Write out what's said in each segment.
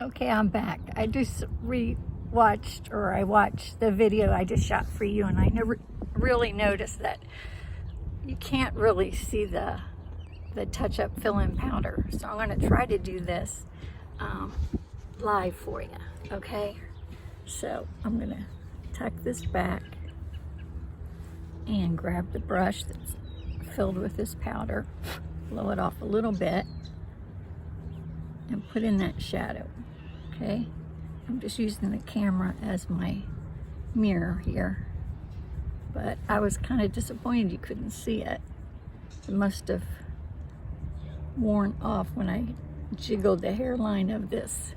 Okay, I'm back. I just watched the video I just shot for you, and I never really noticed that you can't really see the touch-up fill-in powder. So I'm going to try to do this live for you, okay? So I'm going to tuck this back and grab the brush that's filled with this powder, blow it off a little bit, and put in that shadow. Okay, I'm just using the camera as my mirror here, but I was kind of disappointed you couldn't see it. It must have worn off when I jiggled the hairline of this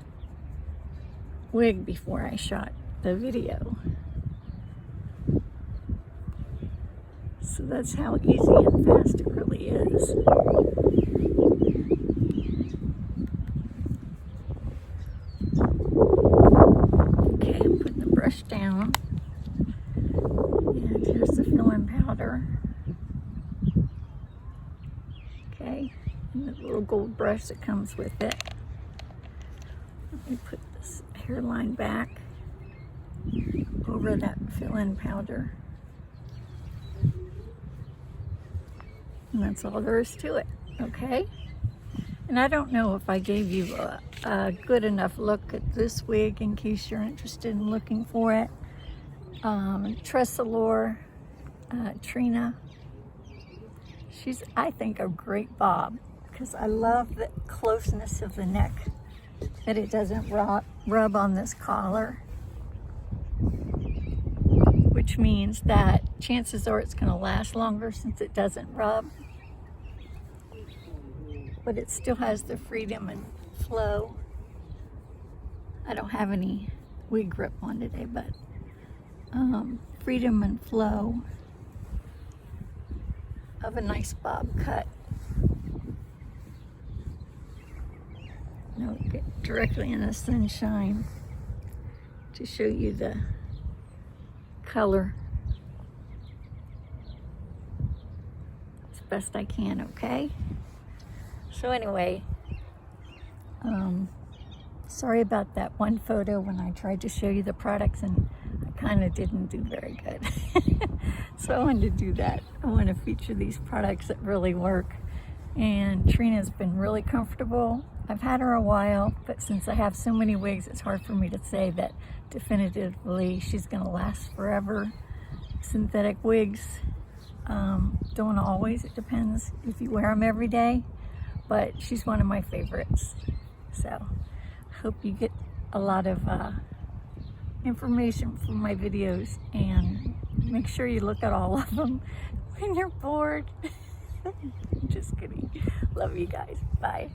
wig before I shot the video. So that's how easy and fast it really is. Down, and here's the fill-in powder. Okay, and the little gold brush that comes with it. Let me put this hairline back over that fill-in powder, and that's all there is to it. Okay, and I don't know if I gave you a good enough look at this wig in case you're interested in looking for it. Tressalore, Trina. She's, I think, a great bob because I love the closeness of the neck, that it doesn't rub on this collar, which means that chances are it's going to last longer since it doesn't rub, but it still has the freedom and flow. I don't have any wig grip on today, but freedom and flow of a nice bob cut. Now we'll get directly in the sunshine to show you the color as best I can, okay? So anyway, sorry about that one photo when I tried to show you the products and I kind of didn't do very good. So I wanted to do that. I want to feature these products that really work. And Trina's been really comfortable. I've had her a while, but since I have so many wigs, it's hard for me to say that definitively she's going to last forever. Synthetic wigs don't always. It depends if you wear them every day. But she's one of my favorites. So I hope you get a lot of information from my videos, and make sure you look at all of them when you're bored. Just kidding. Love you guys. Bye.